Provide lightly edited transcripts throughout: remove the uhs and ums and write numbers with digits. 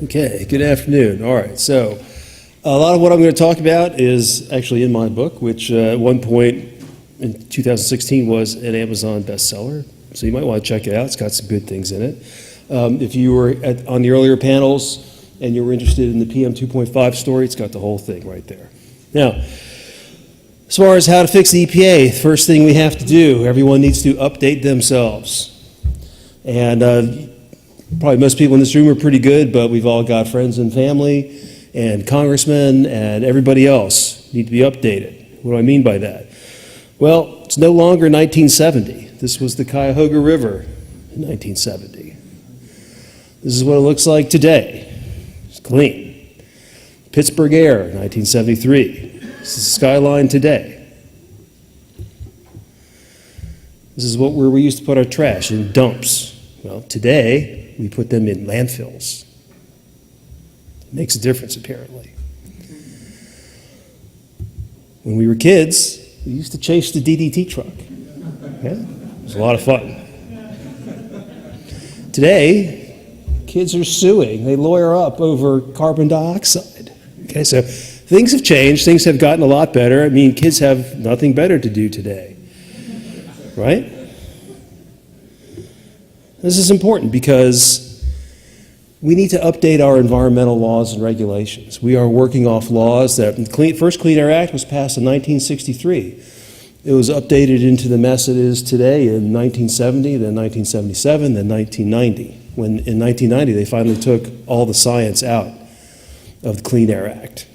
Okay, good afternoon. All right, so a lot of what I'm going to talk about is actually in my book, which at one point in 2016 was an Amazon bestseller. So you might want to check it out. It's got some good things in it. If you were on the earlier panels and you were interested in the PM 2.5 story, it's got the whole thing right there. Now, as far as how to fix the EPA, first thing we have to do, everyone needs to update themselves. And probably most people in this room are pretty good, but we've all got friends and family and congressmen and everybody else need to be updated. What do I mean by that? Well, it's no longer 1970. This was the Cuyahoga River in 1970. This is what it looks like today. It's clean. Pittsburgh Air, 1973. This is the skyline today. This is where we used to put our trash, in dumps. Well, today, we put them in landfills. It makes a difference, apparently. When we were kids, we used to chase the DDT truck. Yeah, it was a lot of fun. Today, kids are suing. They lawyer up over carbon dioxide. Okay, so things have changed. Things have gotten a lot better. I mean, kids have nothing better to do today, right? This is important because we need to update our environmental laws and regulations. We are working off laws that the first Clean Air Act was passed in 1963. It was updated into the mess it is today in 1970, then 1977, then 1990. When in 1990 they finally took all the science out of the Clean Air Act.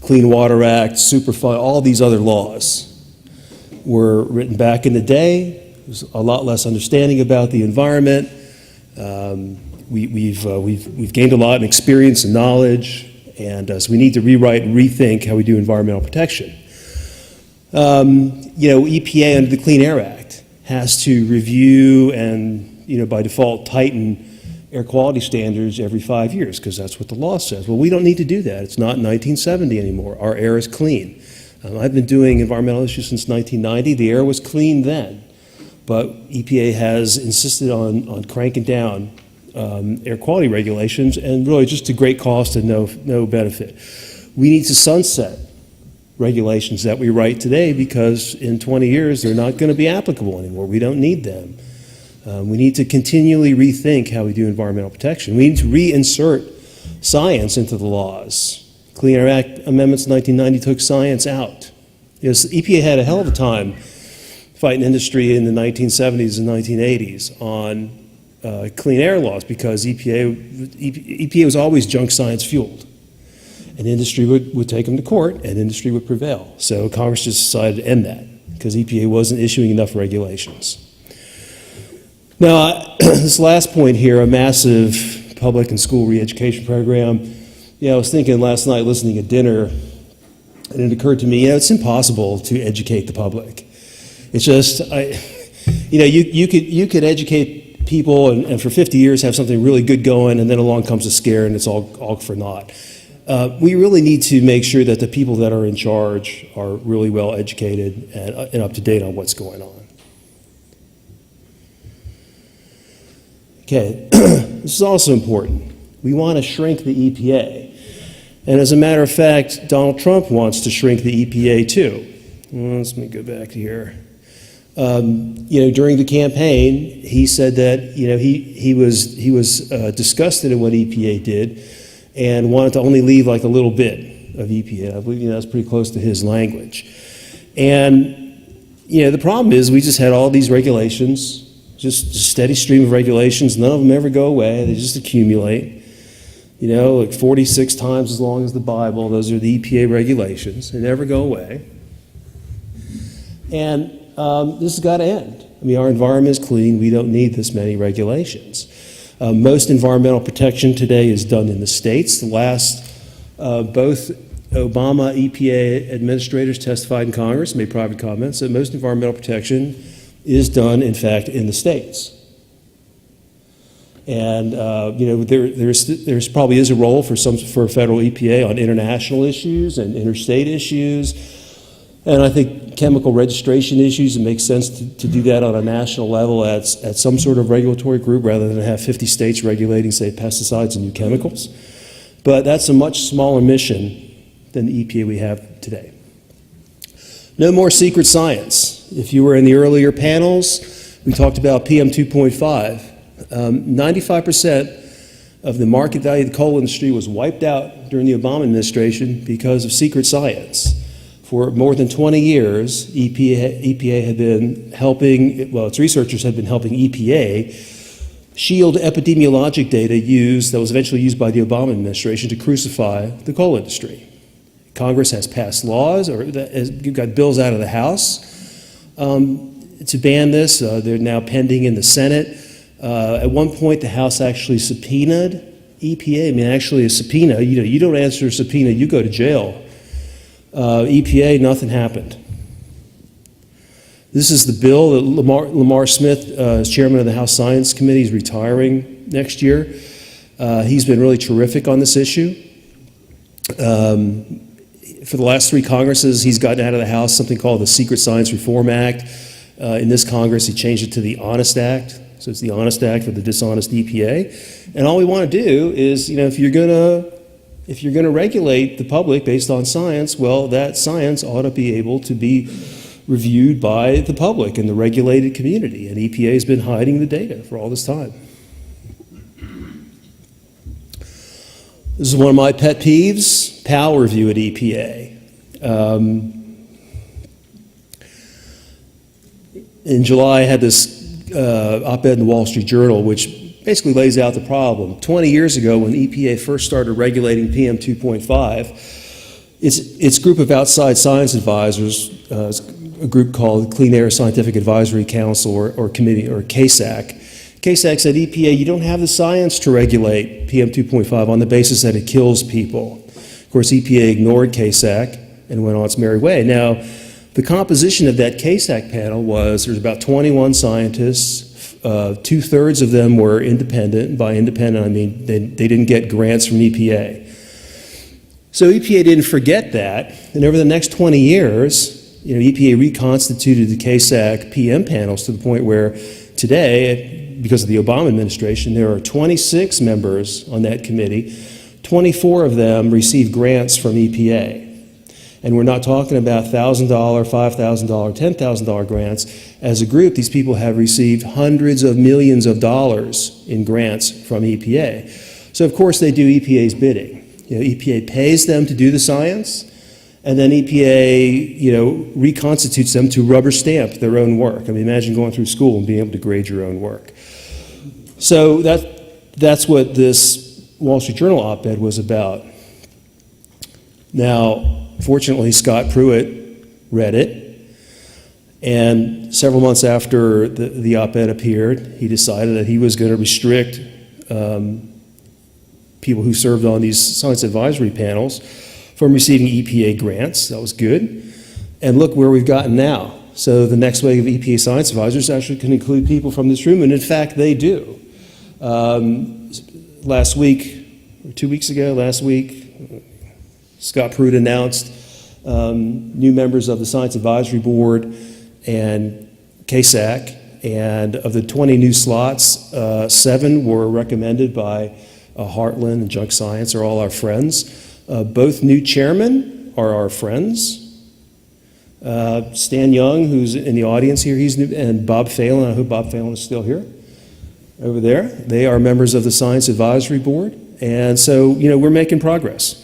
Clean Water Act, Superfund, all these other laws were written back in the day. There's a lot less understanding about the environment. We've gained a lot in experience and knowledge, and so we need to rewrite and rethink how we do environmental protection. EPA under the Clean Air Act has to review and, by default, tighten air quality standards every 5 years because that's what the law says. Well, we don't need to do that. It's not 1970 anymore. Our air is clean. I've been doing environmental issues since 1990. The air was clean then. But EPA has insisted on cranking down air quality regulations, and really just to great cost and no benefit. We need to sunset regulations that we write today because in 20 years they're not going to be applicable anymore. We don't need them. We need to continually rethink how we do environmental protection. We need to reinsert science into the laws. Clean Air Act amendments in 1990 took science out. Because EPA had a hell of a time fighting industry in the 1970s and 1980s on clean air laws because EPA was always junk science fueled. And industry would take them to court and industry would prevail. So Congress just decided to end that because EPA wasn't issuing enough regulations. Now, this last point here, a massive public and school re-education program. I was thinking last night listening at dinner, and it occurred to me, it's impossible to educate the public. It's just, you could educate people and for 50 years have something really good going, and then along comes a scare and it's all for naught. We really need to make sure that the people that are in charge are really well educated and up to date on what's going on. Okay, this is also important. We want to shrink the EPA. And as a matter of fact, Donald Trump wants to shrink the EPA too. Well, let me go back here. During the campaign, he said that he was disgusted at what EPA did and wanted to only leave like a little bit of EPA. I believe that's pretty close to his language. And the problem is we just had all these regulations, just a steady stream of regulations. None of them ever go away. They just accumulate. Like 46 times as long as the Bible. Those are the EPA regulations. They never go away. And this has got to end. I mean, our environment is clean. We don't need this many regulations. Most environmental protection today is done in the states. The last, both Obama EPA administrators testified in Congress, made private comments that most environmental protection is done, in fact, in the states. And there's probably is a role for federal EPA on international issues and interstate issues. And I think chemical registration issues, it makes sense to do that on a national level at some sort of regulatory group rather than have 50 states regulating, say, pesticides and new chemicals. But that's a much smaller mission than the EPA we have today. No more secret science. If you were in the earlier panels, we talked about PM 2.5. 95% of the market value of the coal industry was wiped out during the Obama administration because of secret science. For more than 20 years, EPA had been helping, well, its researchers had been helping EPA shield epidemiologic data that was eventually used by the Obama administration to crucify the coal industry. Congress has passed laws, or you've got bills out of the House to ban this. They're now pending in the Senate. At one point, the House actually subpoenaed EPA. I mean, actually a subpoena, you don't answer a subpoena, you go to jail. EPA, nothing happened. This is the bill that Lamar Smith is chairman of the House Science Committee. He's retiring next year. He's been really terrific on this issue. For the last 3 Congresses, he's gotten out of the House something called the Secret Science Reform Act. In this Congress, he changed it to the Honest Act. So it's the Honest Act for the dishonest EPA. And all we want to do is, if you're going to regulate the public based on science, well, that science ought to be able to be reviewed by the public and the regulated community. And EPA has been hiding the data for all this time. This is one of my pet peeves, PAL review at EPA. In July, I had this op-ed in the Wall Street Journal, which basically lays out the problem. 20 years ago, when EPA first started regulating PM 2.5, its group of outside science advisors, a group called Clean Air Scientific Advisory Council or Committee, or CASAC. CASAC said, EPA, you don't have the science to regulate PM 2.5 on the basis that it kills people. Of course, EPA ignored CASAC and went on its merry way. Now, the composition of that CASAC panel was, there's about 21 scientists, 2/3 of them were independent. By independent, I mean they didn't get grants from EPA. So EPA didn't forget that, and over the next 20 years, EPA reconstituted the CASAC PM panels to the point where today, because of the Obama administration, there are 26 members on that committee. 24 of them receive grants from EPA. And we're not talking about $1,000, $5,000, $10,000 grants. As a group, these people have received hundreds of millions of dollars in grants from EPA. So of course they do EPA's bidding. EPA pays them to do the science, and then EPA, reconstitutes them to rubber stamp their own work. I mean, imagine going through school and being able to grade your own work. So that's what this Wall Street Journal op-ed was about. Now, fortunately, Scott Pruitt read it, and several months after the op-ed appeared, he decided that he was going to restrict people who served on these science advisory panels from receiving EPA grants. That was good. And look where we've gotten now. So the next wave of EPA science advisors actually can include people from this room, and in fact, they do. Last week, or 2 weeks ago, Scott Pruitt announced new members of the Science Advisory Board and CASAC, and of the 20 new slots, 7 were recommended by Heartland and Junk Science, are all our friends. Both new chairmen are our friends. Stan Young, who's in the audience here, he's new, and Bob Phelan, I hope Bob Phelan is still here, over there. They are members of the Science Advisory Board, and so, we're making progress.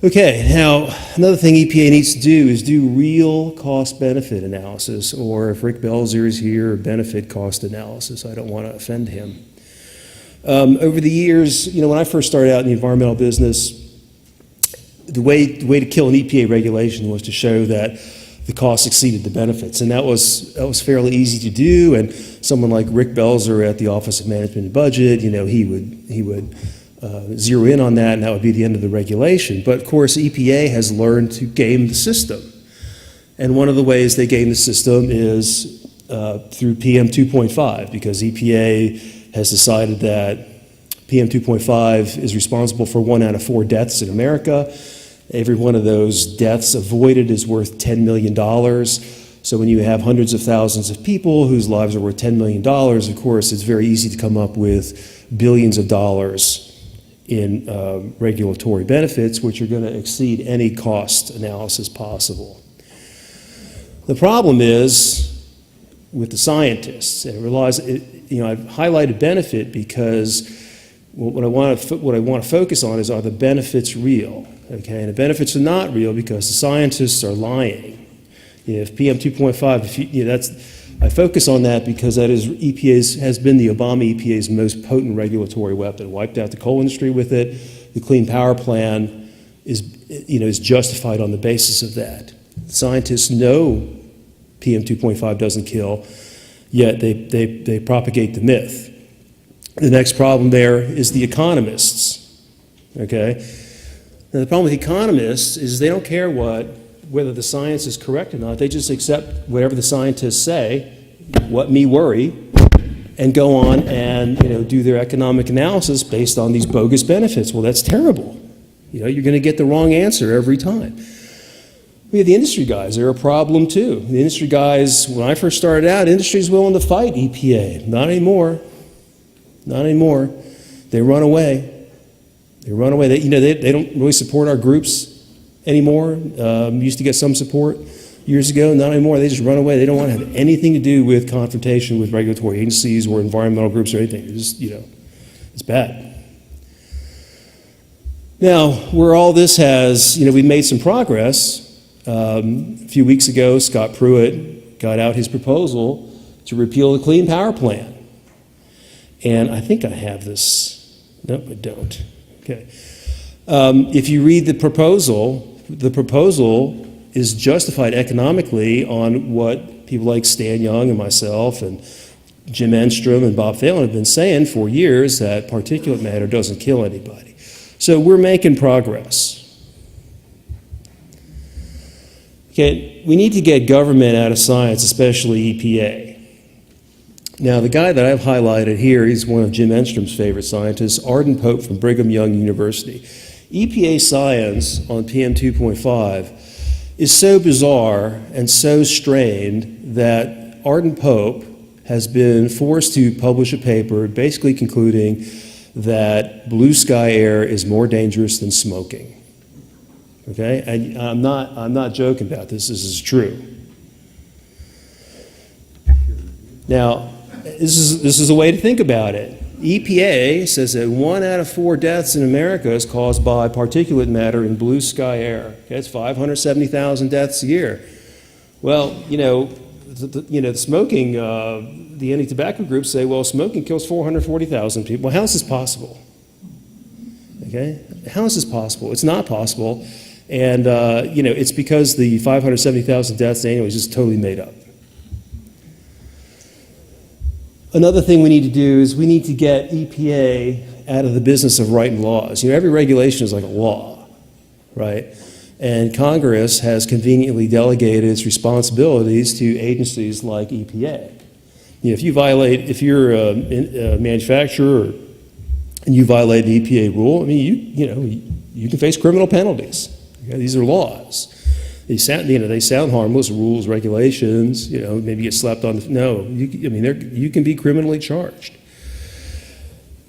Okay, now, another thing EPA needs to do is do real cost-benefit analysis, or if Rick Belzer is here, benefit cost analysis. I don't want to offend him. Over the years, when I first started out in the environmental business, the way to kill an EPA regulation was to show that the costs exceeded the benefits, and that was fairly easy to do. And someone like Rick Belzer at the Office of Management and Budget, he would zero in on that, and that would be the end of the regulation. But of course, EPA has learned to game the system, and one of the ways they game the system is through PM 2.5, because EPA has decided that PM 2.5 is responsible for 1 out of 4 deaths in America, Every one of those deaths avoided is worth $10 million. So when you have hundreds of thousands of people whose lives are worth $10 million, of course, it's very easy to come up with billions of dollars in regulatory benefits, which are going to exceed any cost analysis possible. The problem is with the scientists, and I've highlighted benefit because what I want to focus on is, are the benefits real? Okay, and the benefits are not real because the scientists are lying. If PM 2.5, I focus on that because that is has been the Obama EPA's most potent regulatory weapon. Wiped out the coal industry with it. The Clean Power Plan is justified on the basis of that. Scientists know PM 2.5 doesn't kill, yet they propagate the myth. The next problem there is the economists. Okay, now the problem with economists is they don't care whether the science is correct or not. They just accept whatever the scientists say, what me worry, and go on and do their economic analysis based on these bogus benefits. Well, that's terrible. You're going to get the wrong answer every time. We have the industry guys. They're a problem too. The industry guys, when I first started out, industry's willing to fight EPA. Not anymore. Not anymore. They run away. They run away. They don't really support our groups anymore. Used to get some support years ago. Not anymore. They just run away. They don't want to have anything to do with confrontation with regulatory agencies or environmental groups or anything. It's just, it's bad. Now, where all this has, we've made some progress. A few weeks ago, Scott Pruitt got out his proposal to repeal the Clean Power Plan. And I think I have this. Nope, I don't. Okay. If you read the proposal is justified economically on what people like Stan Young and myself and Jim Enstrom and Bob Phelan have been saying for years, that particulate matter doesn't kill anybody. So we're making progress. Okay, we need to get government out of science, especially EPA. Now, the guy that I've highlighted here, he's one of Jim Enstrom's favorite scientists, Arden Pope from Brigham Young University. EPA science on PM 2.5 is so bizarre and so strained that Arden Pope has been forced to publish a paper basically concluding that blue sky air is more dangerous than smoking. Okay, and I'm not joking about this. This is true. Now, this is a way to think about it. EPA says that 1 out of 4 deaths in America is caused by particulate matter in blue sky air. Okay, that's 570,000 deaths a year. Well, the smoking, the anti-tobacco groups say, well, smoking kills 440,000 people. Well, how is this possible? Okay, how is this possible? It's not possible. And, it's because the 570,000 deaths annually is just totally made up. Another thing we need to do is we need to get EPA out of the business of writing laws. Every regulation is like a law, right? And Congress has conveniently delegated its responsibilities to agencies like EPA. If you're a manufacturer and you violate an EPA rule, you can face criminal penalties. Okay, these are laws. They sound harmless, rules, regulations. Maybe get slapped on. You can be criminally charged.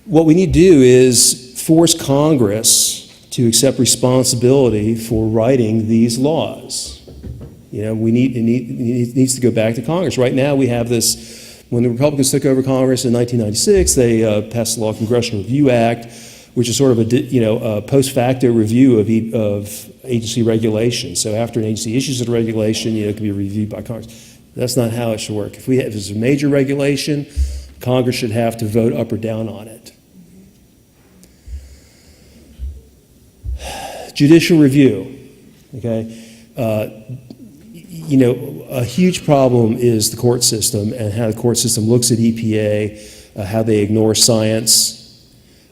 What we need to do is force Congress to accept responsibility for writing these laws. It needs to go back to Congress. Right now, we have this. When the Republicans took over Congress in 1996, they passed the law, Congressional Review Act, which is sort of a post facto review of agency regulation. So after an agency issues a regulation, it can be reviewed by Congress. That's not how it should work. If it's a major regulation, Congress should have to vote up or down on it. Judicial review. Okay, a huge problem is the court system and how the court system looks at EPA, how they ignore science.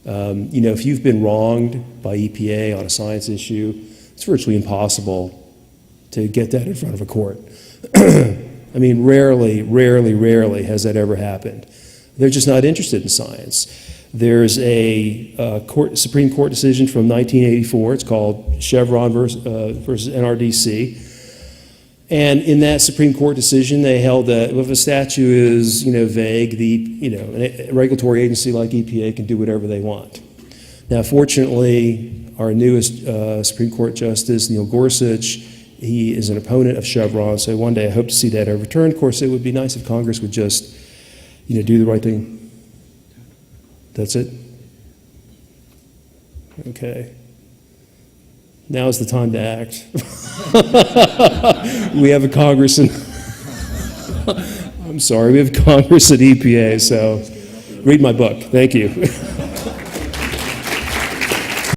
If you've been wronged by EPA on a science issue, it's virtually impossible to get that in front of a court. Rarely has that ever happened. They're just not interested in science. There's a Supreme Court decision from 1984. It's called Chevron versus NRDC. And in that Supreme Court decision, they held that if a statute is, vague, a regulatory agency like EPA can do whatever they want. Now, fortunately, our newest Supreme Court Justice, Neil Gorsuch, he is an opponent of Chevron, so one day I hope to see that overturned. Of course, it would be nice if Congress would just, do the right thing. That's it? Okay. Now is the time to act. We have a Congress and I'm sorry, we have Congress at EPA, so read my book. Thank you.